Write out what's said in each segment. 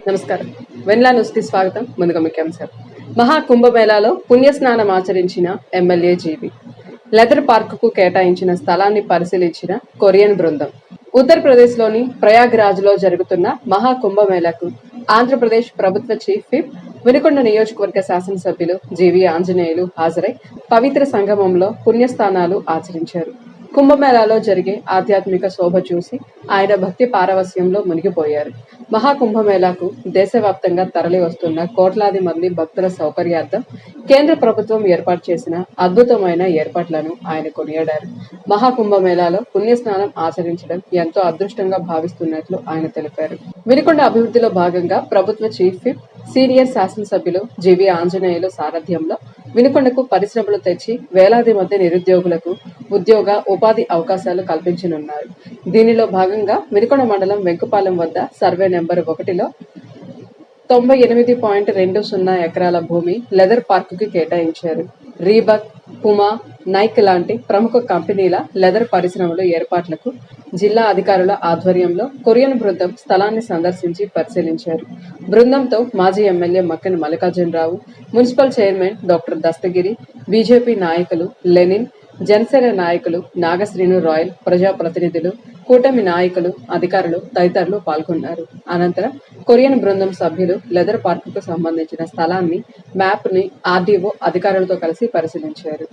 నమస్కారం. వెన్లా న్యూస్కి స్వాగతం. ముందుగా ముఖ్యాంశాలు. మహాకుంభమేళాలో పుణ్యస్నానం ఆచరించిన ఎమ్మెల్యే జీవి. లెదర్ పార్కుకు కేటాయించిన స్థలాన్ని పరిశీలించిన కొరియన్ బృందం. ఉత్తరప్రదేశ్లోని ప్రయాగ్రాజ్లో జరుగుతున్న మహాకుంభమేళాకు ఆంధ్రప్రదేశ్ ప్రభుత్వ చీఫ్ విప్, వినుకొండ నియోజకవర్గ శాసనసభ్యులు జీవి ఆంజనేయులు హాజరై పవిత్ర సంగమంలో పుణ్యస్నానాలు ఆచరించారు. కుంభమేళాలో జరిగే ఆధ్యాత్మిక శోభ చూసి ఆయన భక్తి పారవస్యంలో మునిగిపోయారు. మహాకుంభమేళాకు దేశవ్యాప్తంగా తరలి వస్తున్న కోట్లాది మంది భక్తుల సౌకర్యార్థం కేంద్ర ప్రభుత్వం ఏర్పాటు చేసిన అద్భుతమైన ఏర్పాట్లను ఆయన కొనియాడారు. మహాకుంభమేళాలో పుణ్యస్నానం ఆచరించడం ఎంతో అదృష్టంగా భావిస్తున్నట్లు ఆయన తెలిపారు. వినుకొండ అభివృద్ధిలో భాగంగా ప్రభుత్వ చీఫ్ విప్, సీనియర్ శాసనసభ్యులు జీవి ఆంజనేయులు సారథ్యంలో వినుకొండకు పరిశ్రమలు తెచ్చి వేలాది మంది నిరుద్యోగులకు ఉద్యోగ ఉపాధి అవకాశాలు కల్పించనున్నారు. దీనిలో భాగంగా వినుకొండ మండలం వెంకుపాలెం వద్ద సర్వే నెంబర్ 1లో 98.20 ఎకరాల భూమి లెదర్ పార్కుకి కేటాయించారు. రీబక్, పుమా, నైక్ లాంటి ప్రముఖ కంపెనీల లెదర్ పరిశ్రమల ఏర్పాట్లకు జిల్లా అధికారుల ఆధ్వర్యంలో కొరియన్ బృందం స్థలాన్ని సందర్శించి పరిశీలించారు. బృందంతో మాజీ MLA Makkana Mallikarjunarao, municipal chairman doctor Dastagiri, BJP నాయకులు లెనిన్, జనసేన నాయకులు నాగశ్రీను రాయల్, ప్రజాప్రతినిధులు, కూటమి నాయకులు, అధికారులు తదితరులు పాల్గొన్నారు. అనంతరం కొరియన్ బృందం సభ్యులు లెదర్ పార్కుకు సంబంధించిన స్థలాన్ని, మ్యాప్ ని ఆర్డీఓ అధికారులతో కలిసి పరిశీలించారు.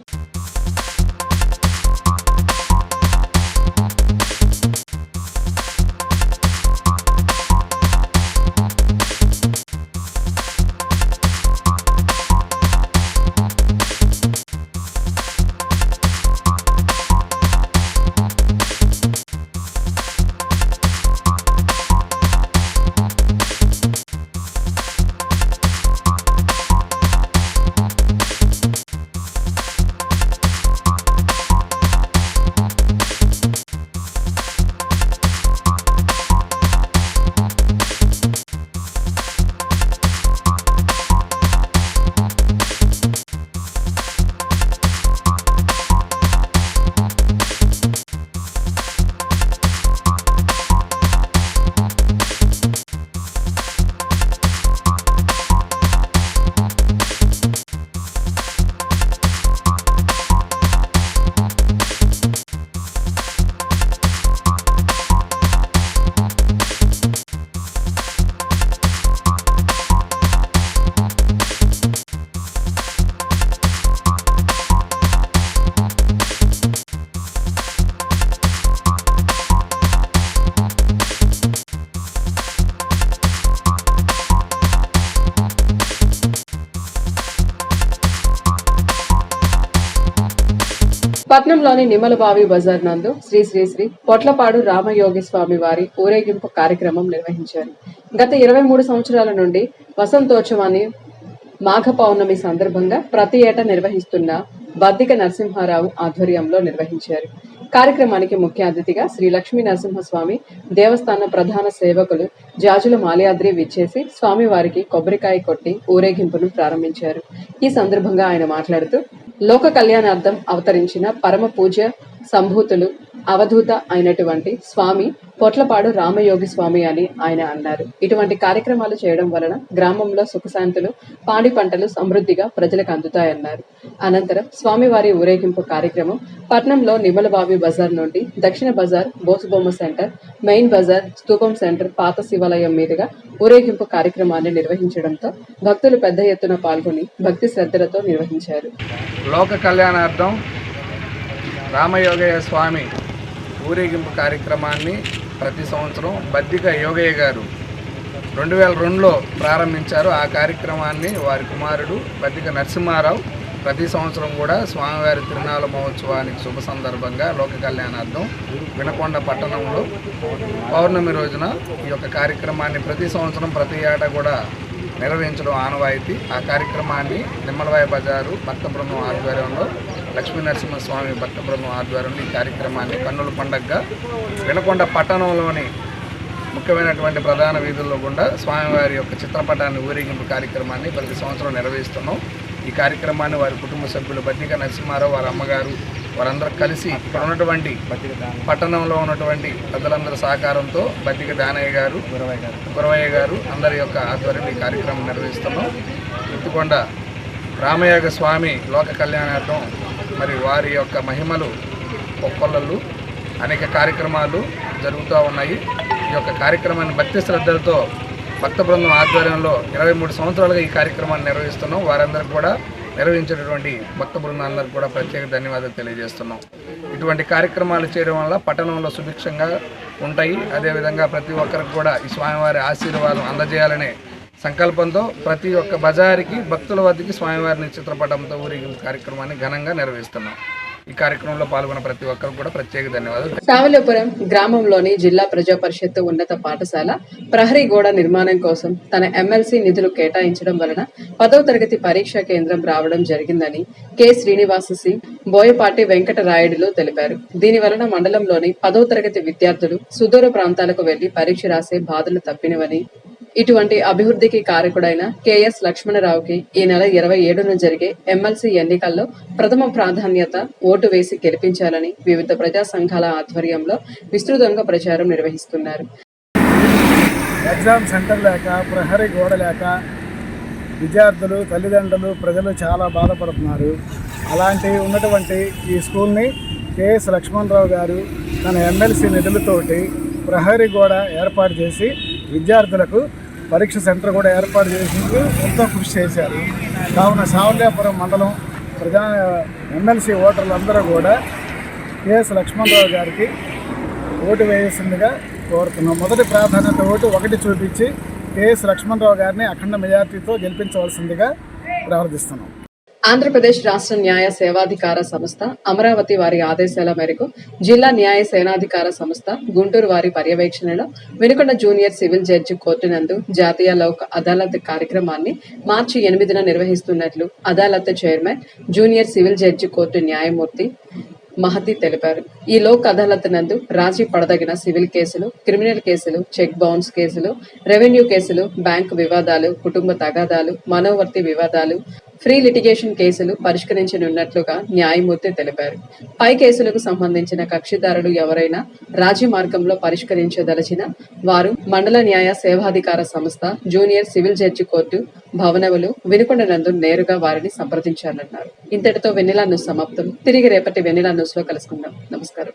పట్నంలోని నిమ్మలబావి బజార్ నందు శ్రీ శ్రీ శ్రీ పొట్లపాడు రామయోగి స్వామి వారి ఊరేగింపు కార్యక్రమం నిర్వహించారు. గత 23 సంవత్సరాల నుండి వసంతోత్సవాన్ని మాఘ పౌర్ణమి సందర్భంగా ప్రతి ఏటా నిర్వహిస్తున్న బద్దిక నరసింహారావు ఆధ్వర్యంలో నిర్వహించారు. కార్యక్రమానికి ముఖ్య అతిథిగా శ్రీ లక్ష్మీ నరసింహస్వామి దేవస్థాన ప్రధాన సేవకులు జాజుల మాల్యాద్రి విచ్చేసి స్వామివారికి కొబ్బరికాయ కొట్టి ఊరేగింపును ప్రారంభించారు. ఈ సందర్భంగా ఆయన మాట్లాడుతూ, లోక కళ్యాణార్థం అవతరించిన పరమ పూజ్య సంభూతులు అవధూత అయినటువంటి స్వామి పొట్లపాడు రామయోగి స్వామి అని ఆయన అన్నారు. ఇటువంటి కార్యక్రమాలు చేయడం వలన గ్రామంలో సుఖశాంతులు, పాడి పంటలు సమృద్ధిగా ప్రజలకు అందుతాయన్నారు. అనంతరం స్వామివారి ఊరేగింపు కార్యక్రమం పట్నంలో నిమ్మలబావి బజార్ నుండి దక్షిణ బజార్, బోసుబొమ్మ సెంటర్, మెయిన్ బజార్, స్తూపం సెంటర్, పాత శివాలయం మీదుగా ఊరేగింపు కార్యక్రమాన్ని నిర్వహించడంతో భక్తులు పెద్ద ఎత్తున పాల్గొని భక్తి శ్రద్ధలతో నిర్వహించారు. లోక కళ్యాణార్థం రామయోగయ్య స్వామి ఊరేగింపు కార్యక్రమాన్ని ప్రతి సంవత్సరం బద్దిక యోగయ్య గారు 2002లో ప్రారంభించారు. ఆ కార్యక్రమాన్ని వారి కుమారుడు బద్దిక నరసింహారావు ప్రతి సంవత్సరం కూడా స్వామివారి తిరునాళ్ళ మహోత్సవానికి శుభ సందర్భంగా లోక కళ్యాణార్థం వినుకొండ పట్టణంలో పౌర్ణమి రోజున ఈ యొక్క కార్యక్రమాన్ని ప్రతి సంవత్సరం ప్రతి ఏటా కూడా నిర్వహించడం ఆనవాయితీ. ఆ కార్యక్రమాన్ని నిమ్మలవాయి బజారు భక్త బృందం ఆధ్వర్యంలో, లక్ష్మీ నరసింహస్వామి భక్త బృందం ఆధ్వర్యంలో ఈ కార్యక్రమాన్ని కన్నుల పండగగా వినుకొండ పట్టణంలోని ముఖ్యమైనటువంటి ప్రధాన వీధుల్లో గుండా స్వామివారి యొక్క చిత్రపటాన్ని ఊరేగింపు కార్యక్రమాన్ని ప్రతి సంవత్సరం నిర్వహిస్తున్నాం. ఈ కార్యక్రమాన్ని వారి కుటుంబ సభ్యులు బద్దిక నరసింహారావు, వారి అమ్మగారు, వారందరూ కలిసి ఇక్కడ ఉన్నటువంటి పట్టణంలో ఉన్నటువంటి పెద్దలందరి సహకారంతో బద్దిక దానయ్య గారు, గురవయ్య గారు అందరి యొక్క ఆధ్వర్యంలో ఈ కార్యక్రమం నిర్వహిస్తున్నాం. ఇత్తుకొండ రామయోగ స్వామి లోక కళ్యాణార్థం మరి వారి యొక్క మహిమలు ఒక్కొల్లలు అనేక కార్యక్రమాలు జరుగుతూ ఉన్నాయి. ఈ యొక్క కార్యక్రమాన్ని భక్తి శ్రద్ధలతో భక్త బృందం ఆధ్వర్యంలో 23 సంవత్సరాలుగా ఈ కార్యక్రమాన్ని నిర్వహిస్తున్నాం. వారందరికీ కూడా నిర్వహించేటటువంటి భక్త బృందాలందరికీ కూడా ప్రత్యేక ధన్యవాదాలు తెలియజేస్తున్నాం. ఇటువంటి కార్యక్రమాలు చేయడం వల్ల పట్టణంలో సుభిక్షంగా ఉంటాయి. అదేవిధంగా ప్రతి ఒక్కరికి కూడా ఈ స్వామివారి ఆశీర్వాదం అందజేయాలనే సంకల్పంతో ప్రతి ఒక్క బజారుకి భక్తుల వద్దకి స్వామివారిని చిత్రపటంతో ఊరేగింపు కార్యక్రమాన్ని ఘనంగా నిర్వహిస్తున్నాం. ఈ కార్యక్రమంలో పాల్గొన్న ప్రతి ఒక్కరికి కూడా ప్రత్యేక ధన్యవాదాలు. సావల్యపురం గ్రామంలోని జిల్లా ప్రజా పరిషత్తు ఉన్నత పాఠశాల ప్రహరీ గోడ నిర్మాణం కోసం తన ఎమ్మెల్సీ నిధులు కేటాయించడం వలన 10వ తరగతి పరీక్షా కేంద్రం రావడం జరిగిందని కె శ్రీనివాస సింగ్, బోయపాటి వెంకటరాయుడులు తెలిపారు. దీని వలన మండలంలోని 10వ తరగతి విద్యార్థులు సుదూర ప్రాంతాలకు వెళ్లి పరీక్ష రాసే బాధలు తప్పినవని, ఇటువంటి అభివృద్ధికి కారకుడైన కెఎస్ లక్ష్మణరావుకి ఈ నెల 27న జరిగే ఎమ్మెల్సీ ఎన్నికల్లో ప్రథమ ప్రాధాన్యత ఓటు వేసి గెలిపించాలని వివిధ ప్రజా సంఘాల ఆధ్వర్యంలో విస్తృతంగా ప్రచారం నిర్వహిస్తున్నారు. ఎగ్జామ్ సెంటర్ లేక, ప్రహరీ గోడ లేక విద్యార్థులు, తల్లిదండ్రులు, ప్రజలు చాలా బాధపడుతున్నారు. అలాంటి ఉన్నటువంటి ఈ స్కూల్ని కెఎస్ లక్ష్మణరావు గారు తన ఎమ్మెల్సీ నిధులతోటి ప్రహరీ గోడ ఏర్పాటు చేసి విద్యార్థులకు పరీక్ష సెంటర్ కూడా ఏర్పాటు చేసేందుకు ఎంతో కృషి చేశారు. కావున సావల్యాపురం మండలం ఎమ్మెల్సీ ఓటర్లందరూ కూడా కెఎస్ లక్ష్మణరావు గారికి ఓటు వేయాల్సిందిగా కోరుతున్నాం. మొదటి ప్రాధాన్యత ఓటు 1 చూపించి కెఎస్ లక్ష్మణరావు గారిని అఖండ మెజార్టీతో గెలిపించవలసిందిగా ప్రార్థిస్తున్నాం. ఆంధ్రప్రదేశ్ రాష్ట్ర న్యాయ సేవాధికార సంస్థ అమరావతి వారి ఆదేశాల మేరకు జిల్లా న్యాయ సేనాధికార సంస్థ గుంటూరు వారి పర్యవేక్షణలో Vinukonda junior civil judge court నందు జాతీయ లోక్ అదాలత్ కార్యక్రమాన్ని మార్చి 8న నిర్వహిస్తున్నట్లు Adalat chairman junior civil judge court న్యాయమూర్తి మహతి తెలిపారు. ఈ లోక్ అదాలత్ నందు రాజీ పడదగిన సివిల్ కేసులు, క్రిమినల్ కేసులు, చెక్ బౌన్స్ కేసులు, రెవెన్యూ కేసులు, బ్యాంకు వివాదాలు, కుటుంబ తగాదాలు, మనోవర్తి వివాదాలు, ఫ్రీ లిటిగేషన్ కేసులు పరిష్కరించనున్నట్లుగా న్యాయమూర్తి తెలిపారు. పై కేసులకు సంబంధించిన కక్షిదారులు ఎవరైనా రాజీ మార్గంలో పరిష్కరించదలచిన వారు మండల న్యాయ సేవాధికార సంస్థ జూనియర్ సివిల్ జడ్జి కోర్టు భవనములు వినుకొండ నందు నేరుగా వారిని సంప్రదించాలన్నారు. ఇంతటితో వెన్నెల న్యూస్ సమాప్తం. తిరిగి రేపటి వెన్నెల న్యూస్ లో కలుసుకుందాం. నమస్కారం.